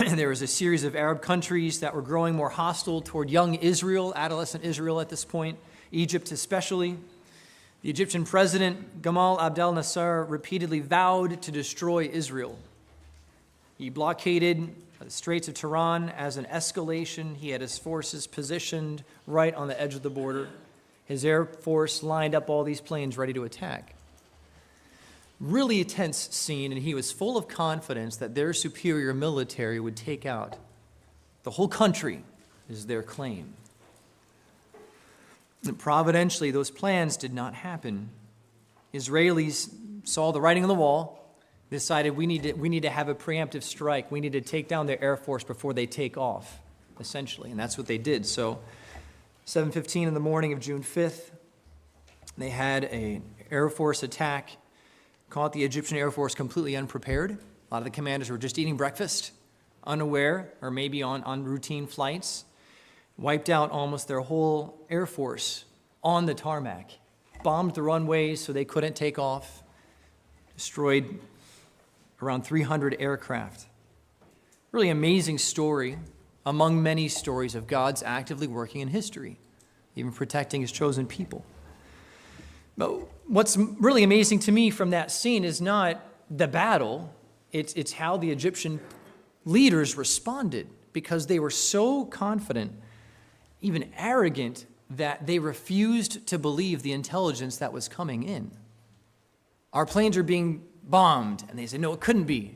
There was a series of Arab countries that were growing more hostile toward young Israel, adolescent Israel at this point, Egypt especially. The Egyptian president, Gamal Abdel Nasser, repeatedly vowed to destroy Israel. He blockaded the Straits of Tiran as an escalation. He had his forces positioned right on the edge of the border. His air force lined up all these planes ready to attack. Really a tense scene, and he was full of confidence that their superior military would take out the whole country, is their claim. And providentially, those plans did not happen. Israelis saw the writing on the wall, decided we need to have a preemptive strike. We need to take down their air force before they take off, essentially, and that's what they did. So 7:15 in the morning of June 5th, they had an Air Force attack, caught the Egyptian Air Force completely unprepared. A lot of the commanders were just eating breakfast, unaware, or maybe on routine flights. Wiped out almost their whole Air Force on the tarmac. Bombed the runways so they couldn't take off. Destroyed around 300 aircraft. Really amazing story among many stories of God's actively working in history, even protecting his chosen people. But what's really amazing to me from that scene is not the battle, it's how the Egyptian leaders responded, because they were so confident, even arrogant, that they refused to believe the intelligence that was coming in. Our planes are being bombed, and they said, no, it couldn't be.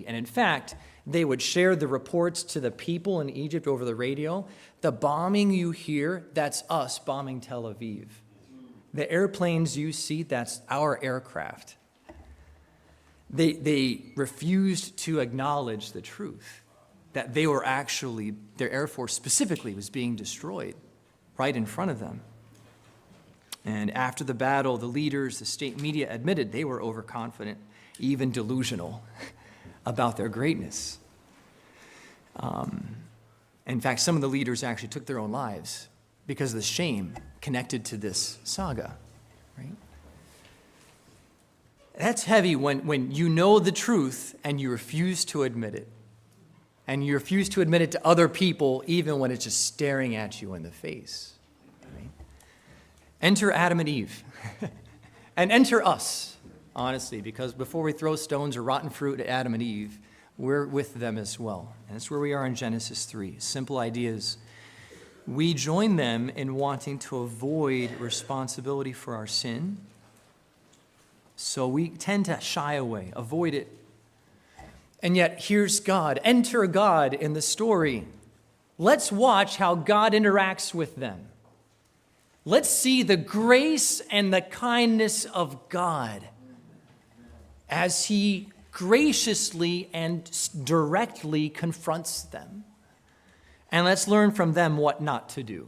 And in fact, they would share the reports to the people in Egypt over the radio. The bombing you hear, that's us bombing Tel Aviv. The airplanes you see, that's our aircraft. They refused to acknowledge the truth, that they were actually, their Air Force specifically was being destroyed right in front of them. And after the battle, the leaders, the state media admitted they were overconfident, even delusional about their greatness. In fact, some of the leaders actually took their own lives because of the shame connected to this saga, right? That's heavy when you know the truth and you refuse to admit it. And you refuse to admit it to other people, even when it's just staring at you in the face. Right? Enter Adam and Eve. And enter us, honestly, because before we throw stones or rotten fruit at Adam and Eve, we're with them as well. And that's where we are in Genesis 3. Simple ideas. We join them in wanting to avoid responsibility for our sin. So we tend to shy away, avoid it. And yet, here's God. Enter God in the story. Let's watch how God interacts with them. Let's see the grace and the kindness of God as he graciously and directly confronts them. And let's learn from them what not to do.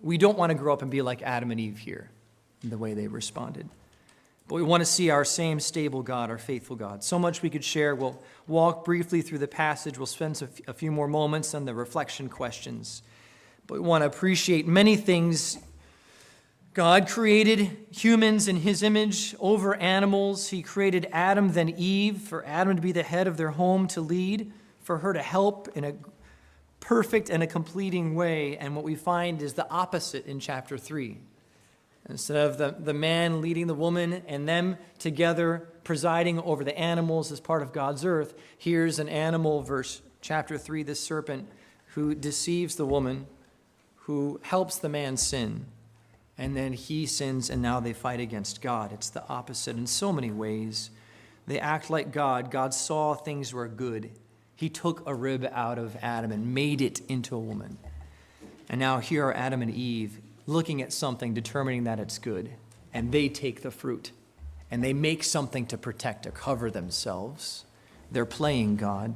We don't want to grow up and be like Adam and Eve here in the way they responded. But we want to see our same stable God, our faithful God. So much we could share. We'll walk briefly through the passage. We'll spend a few more moments on the reflection questions. But we want to appreciate many things. God created humans in his image over animals. He created Adam, then Eve, for Adam to be the head of their home, to lead, for her to help in a perfect and a completing way. And what we find is the opposite in chapter 3. Instead of the man leading the woman and them together presiding over the animals as part of God's earth, here's an animal, verse chapter 3, this serpent who deceives the woman, who helps the man sin, and then he sins and now they fight against God. It's the opposite in so many ways. They act like God. God saw things were good. He took a rib out of Adam and made it into a woman. And now here are Adam and Eve looking at something, determining that it's good, and they take the fruit, and they make something to protect, to cover themselves. They're playing God.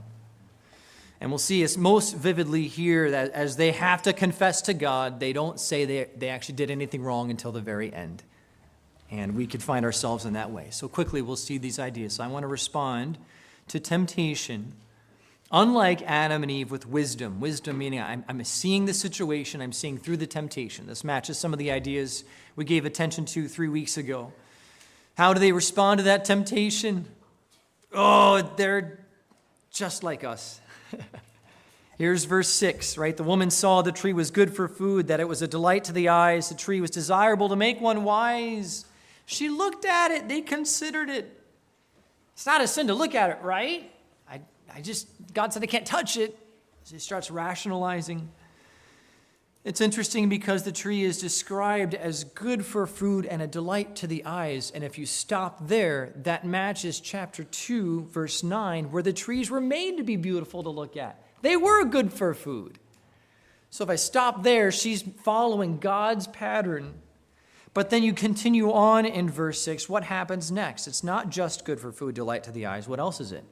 And we'll see it's most vividly here that as they have to confess to God, they don't say they actually did anything wrong until the very end. And we could find ourselves in that way. So quickly we'll see these ideas. So I want to respond to temptation unlike Adam and Eve with wisdom. Wisdom meaning I'm seeing the situation, I'm seeing through the temptation. This matches some of the ideas we gave attention to 3 weeks ago. How do they respond to that temptation? Oh, they're just like us. Here's verse 6, right? The woman saw the tree was good for food, that it was a delight to the eyes. The tree was desirable to make one wise. She looked at it. They considered it. It's not a sin to look at it, right? God said I can't touch it. She starts rationalizing. It's interesting because the tree is described as good for food and a delight to the eyes. And if you stop there, that matches chapter 2, verse 9, where the trees were made to be beautiful to look at. They were good for food. So if I stop there, she's following God's pattern. But then you continue on in verse 6. What happens next? It's not just good for food, delight to the eyes. What else is it?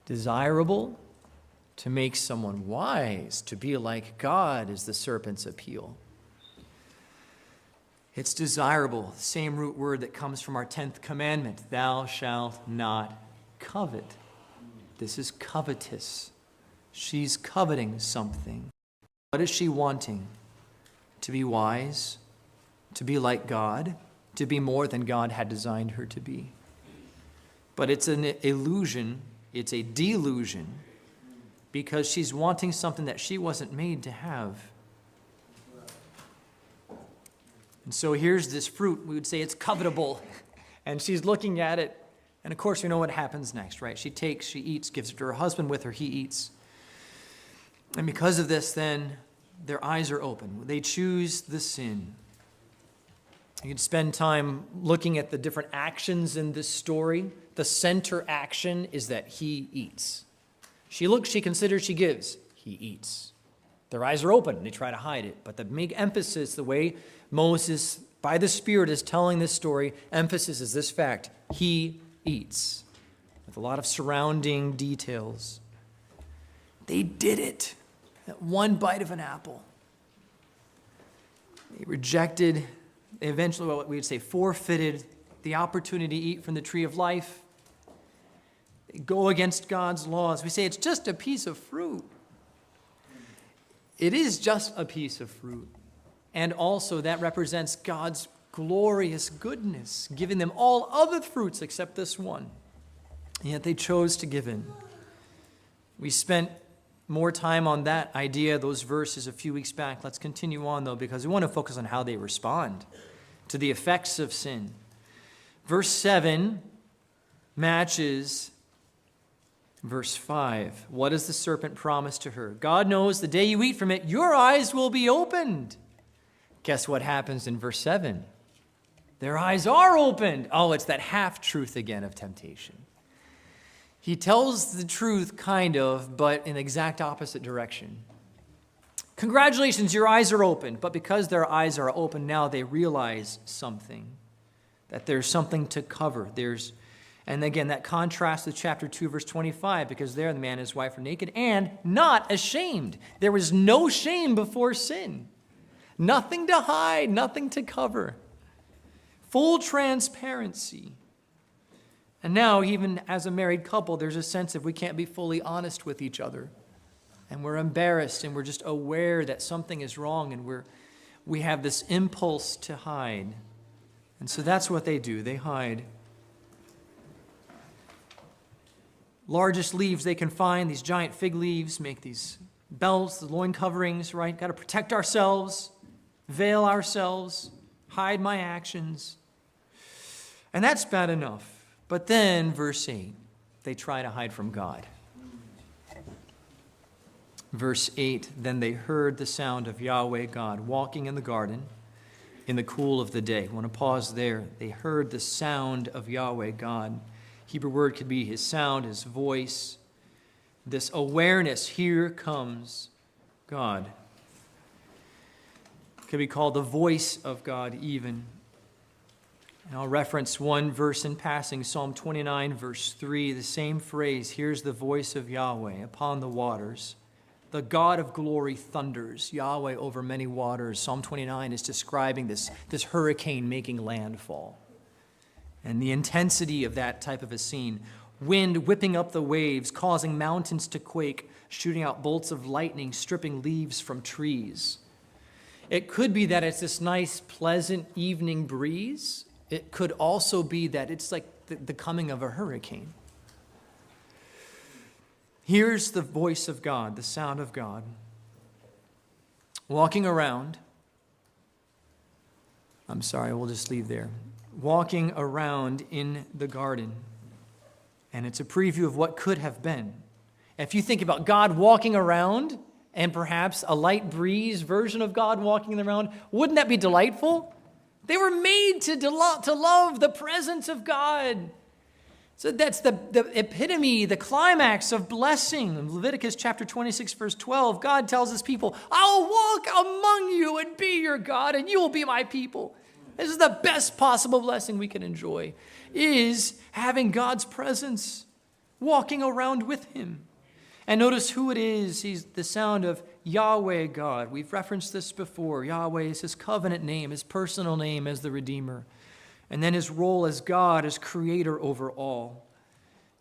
Desirable to make someone wise, to be like God is the serpent's appeal. It's desirable, the same root word that comes from our 10th commandment, thou shalt not covet. This is covetous. She's coveting something. What is she wanting? To be wise, to be like God, to be more than God had designed her to be. But it's an illusion, it's a delusion, because she's wanting something that she wasn't made to have. And so here's this fruit. We would say it's covetable. And she's looking at it. And of course, we know what happens next, right? She takes, she eats, gives it to her husband with her, he eats. And because of this, then, their eyes are open. They choose the sin. You can spend time looking at the different actions in this story. The center action is that he eats. She looks, she considers, she gives. He eats. Their eyes are open, and they try to hide it. But the big emphasis, the way Moses, by the Spirit, is telling this story, emphasis is this fact. He eats. With a lot of surrounding details. They did it. That one bite of an apple. They rejected, they eventually, what we would say, forfeited the opportunity to eat from the tree of life. They go against God's laws. We say it's just a piece of fruit. It is just a piece of fruit. And also that represents God's glorious goodness, giving them all other fruits except this one. And yet they chose to give in. We spent more time on that idea, those verses a few weeks back. Let's continue on, though, because we want to focus on how they respond to the effects of sin. Verse 7 matches verse 5. What does the serpent promise to her? God knows the day you eat from it, your eyes will be opened. Guess what happens in verse 7? Their eyes are opened. Oh, it's that half-truth again of temptation. He tells the truth, kind of, but in the exact opposite direction. Congratulations, your eyes are open. But because their eyes are open now, they realize something, that there's something to cover. And again, that contrasts with chapter 2, verse 25, because there the man and his wife are naked and not ashamed. There was no shame before sin. Nothing to hide, nothing to cover. Full transparency. And now, even as a married couple, there's a sense of we can't be fully honest with each other. And we're embarrassed, and we're just aware that something is wrong, and we have this impulse to hide. And so that's what they do. They hide. Largest leaves they can find, these giant fig leaves, make these belts, the loin coverings, right? Got to protect ourselves, veil ourselves, hide my actions. And that's bad enough. But then, verse 8, they try to hide from God. Verse 8, then they heard the sound of Yahweh God walking in the garden in the cool of the day. I want to pause there. They heard the sound of Yahweh God. Hebrew word could be his sound, his voice. This awareness, here comes God. Could be called the voice of God even. And I'll reference one verse in passing, Psalm 29, verse 3, the same phrase, here's the voice of Yahweh upon the waters. The God of glory thunders, Yahweh over many waters. Psalm 29 is describing this hurricane making landfall. And the intensity of that type of a scene. Wind whipping up the waves, causing mountains to quake, shooting out bolts of lightning, stripping leaves from trees. It could be that it's this nice, pleasant evening breeze. It could also be that it's like the coming of a hurricane. hears the voice of God, the sound of God, walking around. I'm sorry, we'll just leave there. Walking around in the garden. And it's a preview of what could have been. If you think about God walking around and perhaps a light breeze version of God walking around, wouldn't that be delightful? They were made to love the presence of God. So that's the epitome, the climax of blessing. In Leviticus chapter 26, verse 12, God tells his people, I'll walk among you and be your God, and you will be my people. This is the best possible blessing we can enjoy, is having God's presence, walking around with him. And notice who it is. He's the sound of Yahweh God. We've referenced this before. Yahweh is his covenant name, his personal name as the Redeemer. And then his role as God, as creator over all.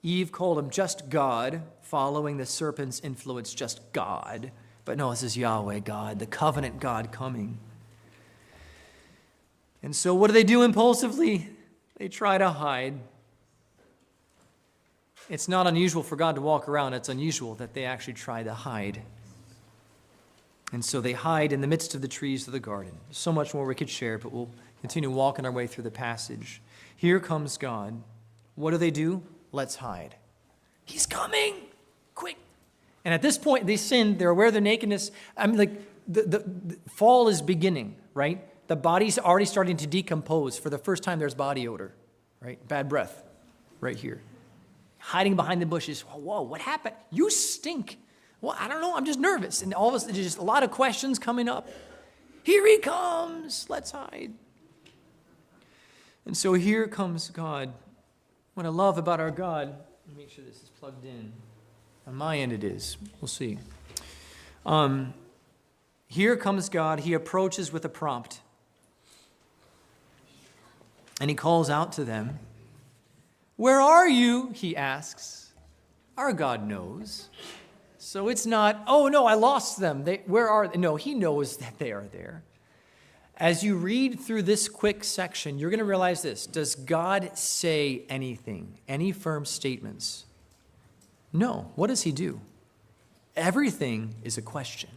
Eve called him just God, following the serpent's influence, just God. But no, this is Yahweh God, the covenant God coming. And so what do they do impulsively? They try to hide. It's not unusual for God to walk around. It's unusual that they actually try to hide. And so they hide in the midst of the trees of the garden. There's so much more we could share, but we'll continue walking our way through the passage. Here comes God. What do? Let's hide. He's coming. Quick. And at this point, they sin. They're aware of their nakedness. I mean, like, the fall is beginning, right? The body's already starting to decompose. For the first time, there's body odor, right? Bad breath right here. Hiding behind the bushes. Whoa, what happened? You stink. Well, I don't know. I'm just nervous. And all of a sudden, there's just a lot of questions coming up. Here he comes. Let's hide. And so here comes God. What I love about our God, let me make sure this is plugged in. On my end it is. We'll see. Here comes God. He approaches with a prompt. And he calls out to them. Where are you? He asks. Our God knows. So it's not, oh no, I lost them. Where are they? No, he knows that they are there. As you read through this quick section, you're going to realize this. Does God say anything? Any firm statements? No. What does he do? Everything is a question.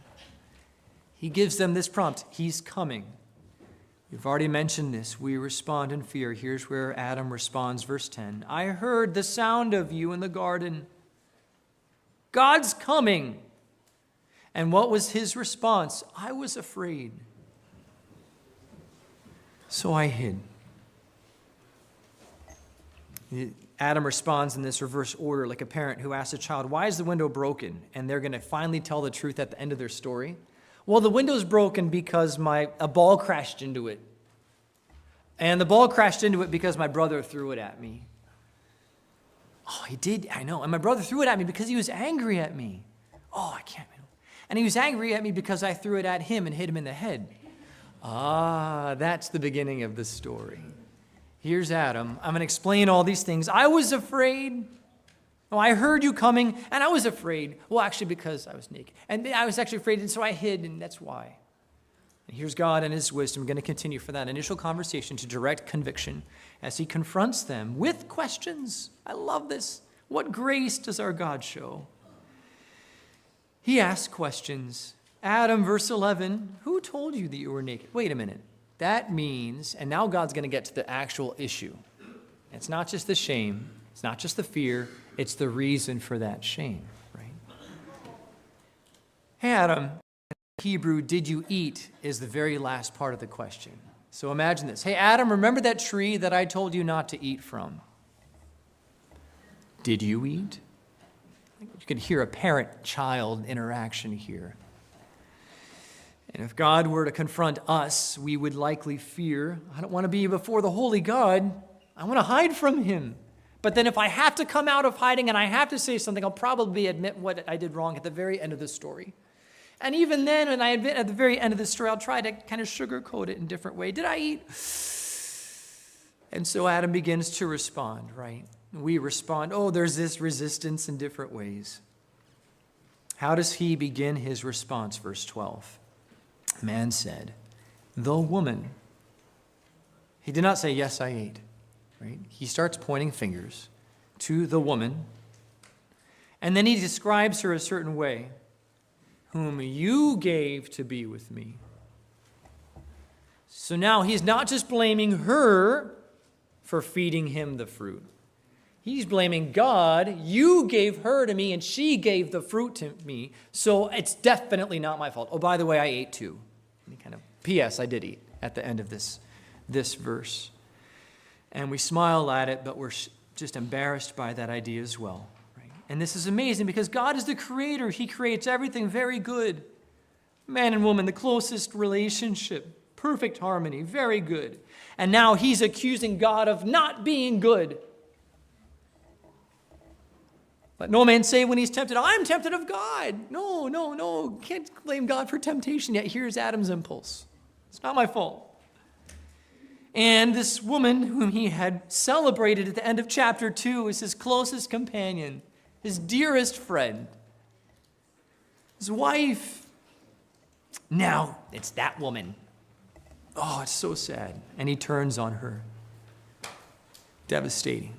He gives them this prompt. He's coming. We've already mentioned this. We respond in fear. Here's where Adam responds, verse 10. I heard the sound of you in the garden. God's coming. And what was his response? I was afraid. So I hid. Adam responds in this reverse order, like a parent who asks a child, why is the window broken? And they're going to finally tell the truth at the end of their story. Well, the window's broken because a ball crashed into it. And the ball crashed into it because my brother threw it at me. Oh, he did? I know. And my brother threw it at me because he was angry at me. Oh, I can't. And he was angry at me because I threw it at him and hit him in the head. Ah, that's the beginning of the story. Here's Adam. I'm going to explain all these things. I was afraid. Oh, I heard you coming, and I was afraid. Well, actually, because I was naked. And I was actually afraid, and so I hid, and that's why. And here's God and his wisdom going to continue for that initial conversation to direct conviction as he confronts them with questions. I love this. What grace does our God show? He asks questions. Adam, verse 11, who told you that you were naked? Wait a minute. That means, and now God's going to get to the actual issue. It's not just the shame. It's not just the fear. It's the reason for that shame, right? Hey, Adam, Hebrew, did you eat is the very last part of the question. So imagine this. Hey, Adam, remember that tree that I told you not to eat from? Did you eat? You can hear a parent-child interaction here. And if God were to confront us, we would likely fear, I don't want to be before the holy God. I want to hide from him. But then if I have to come out of hiding and I have to say something, I'll probably admit what I did wrong at the very end of the story. And even then, when I admit at the very end of the story, I'll try to kind of sugarcoat it in a different way. Did I eat? And so Adam begins to respond, right? We respond, oh, there's this resistance in different ways. How does he begin his response? Verse 12. Man said, the woman. He did not say, yes, I ate. Right? He starts pointing fingers to the woman. And then he describes her a certain way. Whom you gave to be with me. So now he's not just blaming her for feeding him the fruit. He's blaming God. You gave her to me and she gave the fruit to me. So it's definitely not my fault. Oh, by the way, I ate too. Any kind of P.S. I did eat at the end of this verse. And we smile at it, but we're just embarrassed by that idea as well. Right? And this is amazing because God is the creator. He creates everything very good. Man and woman, the closest relationship, perfect harmony, very good. And now he's accusing God of not being good. Let no man say when he's tempted, I'm tempted of God. No. Can't blame God for temptation. Yet here's Adam's impulse. It's not my fault. And this woman whom he had celebrated at the end of chapter 2 is his closest companion, his dearest friend, his wife. Now it's that woman. Oh, it's so sad. And he turns on her. Devastating.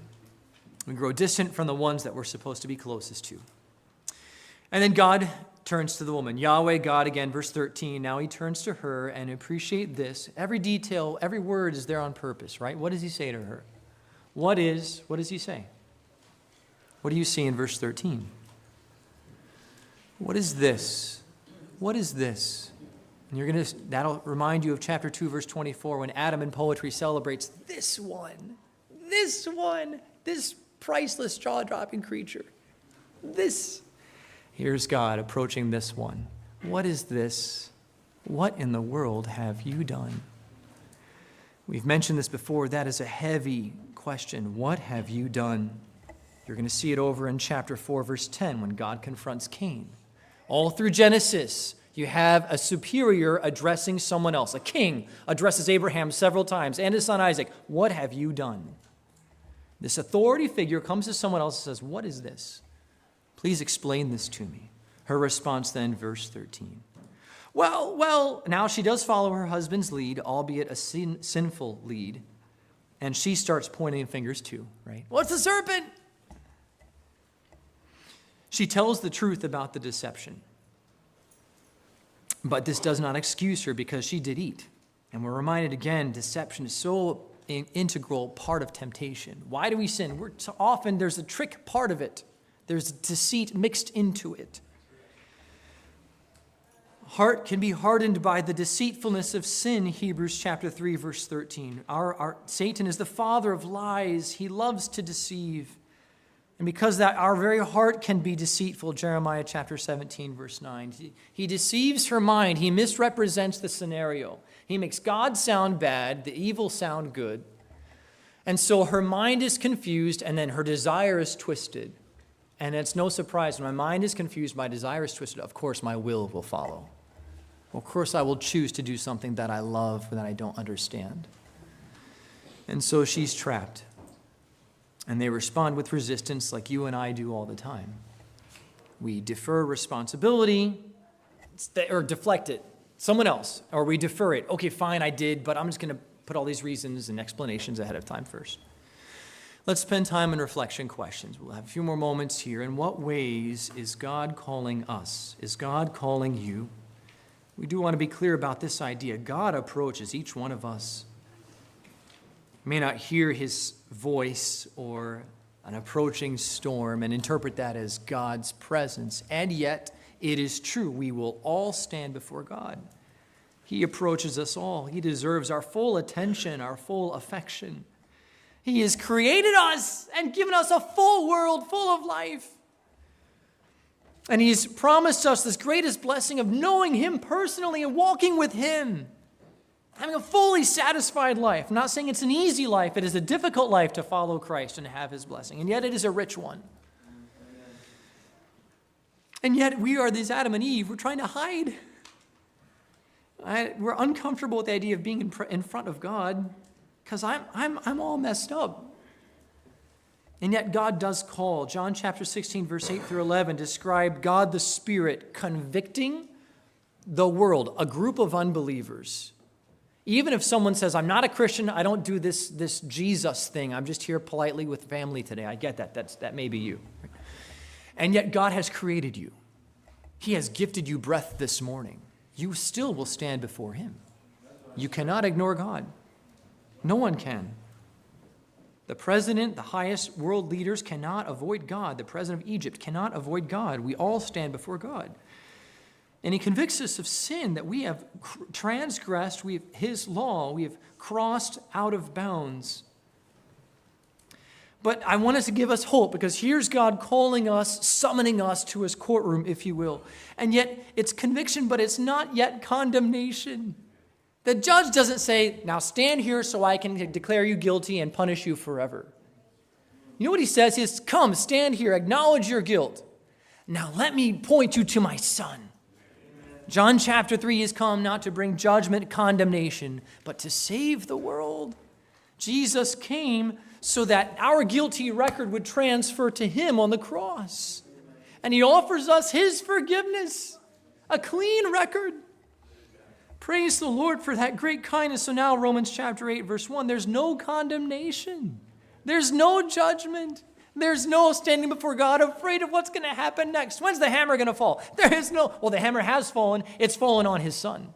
We grow distant from the ones that we're supposed to be closest to. And then God turns to the woman. Yahweh, God again, verse 13. Now he turns to her, and appreciate this. Every detail, every word is there on purpose, right? What does he say to her? What does he say? What do you see in verse 13? What is this? What is this? And that'll remind you of chapter 2, verse 24, when Adam in poetry celebrates this priceless, jaw-dropping creature. Here's God approaching this one. What is this? What in the world have you done? We've mentioned this before. That is a heavy question. What have you done? You're going to see it over in chapter 4, verse 10, when God confronts Cain. All through Genesis, you have a superior addressing someone else. A king addresses Abraham several times and his son Isaac. What have you done? This authority figure comes to someone else and says, what is this? Please explain this to me. Her response then, verse 13. Well, now she does follow her husband's lead, albeit a sinful lead. And she starts pointing fingers too, right? What's the serpent? She tells the truth about the deception. But this does not excuse her because she did eat. And we're reminded again, deception is so an integral part of temptation. Why do we sin? So often there's a trick part of it. There's deceit mixed into it. Heart can be hardened by the deceitfulness of sin, Hebrews chapter 3, verse 13. Satan is the father of lies. He loves to deceive. And because that our very heart can be deceitful, Jeremiah chapter 17, verse 9. He deceives her mind. He misrepresents the scenario. He makes God sound bad, the evil sound good. And so her mind is confused, and then her desire is twisted. And it's no surprise, when my mind is confused, my desire is twisted, of course my will follow. Of course I will choose to do something that I love, that I don't understand. And so she's trapped. And they respond with resistance like you and I do all the time. We defer responsibility or deflect it. Someone else. Or we defer it. Okay, fine, I did, but I'm just going to put all these reasons and explanations ahead of time first. Let's spend time in reflection questions. We'll have a few more moments here. In what ways is God calling us? Is God calling you? We do want to be clear about this idea. God approaches each one of us. You may not hear his voice or an approaching storm and interpret that as God's presence. And yet, it is true. We will all stand before God. He approaches us all. He deserves our full attention, our full affection. He has created us and given us a full world full of life. And he's promised us this greatest blessing of knowing him personally and walking with him. Having a fully satisfied life. I'm not saying it's an easy life. It is a difficult life to follow Christ and have his blessing. And yet it is a rich one. And yet we are these Adam and Eve. We're trying to hide. We're uncomfortable with the idea of being in front of God because I'm all messed up. And yet God does call. John chapter 16, verse 8 through 11 describe God the Spirit convicting the world, a group of unbelievers. Even if someone says, I'm not a Christian, I don't do this Jesus thing, I'm just here politely with family today. I get that. That may be you. And yet God has created you. He has gifted you breath this morning. You still will stand before him. You cannot ignore God. No one can. The president, the highest world leaders cannot avoid God. The president of Egypt cannot avoid God. We all stand before God. And he convicts us of sin, that we have transgressed his law. We have crossed out of bounds. But I want us to give us hope, because here's God calling us, summoning us to his courtroom, if you will. And yet it's conviction, but it's not yet condemnation. The judge doesn't say, now stand here so I can declare you guilty and punish you forever. You know what he says? He says, come, stand here, acknowledge your guilt. Now let me point you to my son. John chapter 3 is come not to bring judgment, condemnation, but to save the world. Jesus came so that our guilty record would transfer to him on the cross. And he offers us his forgiveness, a clean record. Praise the Lord for that great kindness. So now Romans chapter 8, verse 1, there's no condemnation. There's no judgment. There's no standing before God afraid of what's going to happen next. When's the hammer going to fall? There is no, well, the hammer has fallen. It's fallen on his son.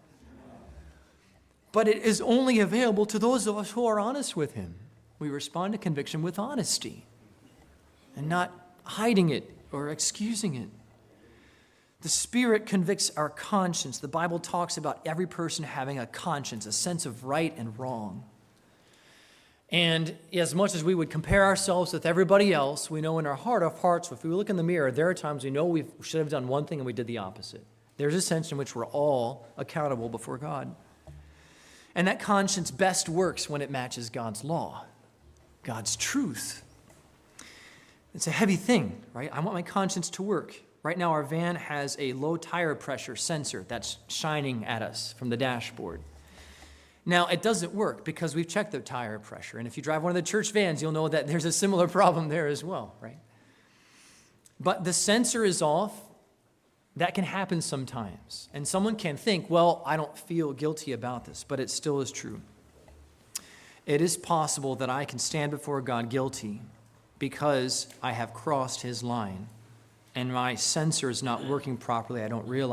But it is only available to those of us who are honest with him. We respond to conviction with honesty and not hiding it or excusing it. The Spirit convicts our conscience. The Bible talks about every person having a conscience, a sense of right and wrong. And as much as we would compare ourselves with everybody else, we know in our heart of hearts, if we look in the mirror, there are times we know we should have done one thing and we did the opposite. There's a sense in which we're all accountable before God. And that conscience best works when it matches God's law, God's truth. It's a heavy thing, right? I want my conscience to work. Right now, our van has a low tire pressure sensor that's shining at us from the dashboard. Now, it doesn't work because we've checked the tire pressure. And if you drive one of the church vans, you'll know that there's a similar problem there as well, right? But the sensor is off. That can happen sometimes. And someone can think, well, I don't feel guilty about this, but it still is true. It is possible that I can stand before God guilty because I have crossed his line and my sensor is not working properly. I don't realize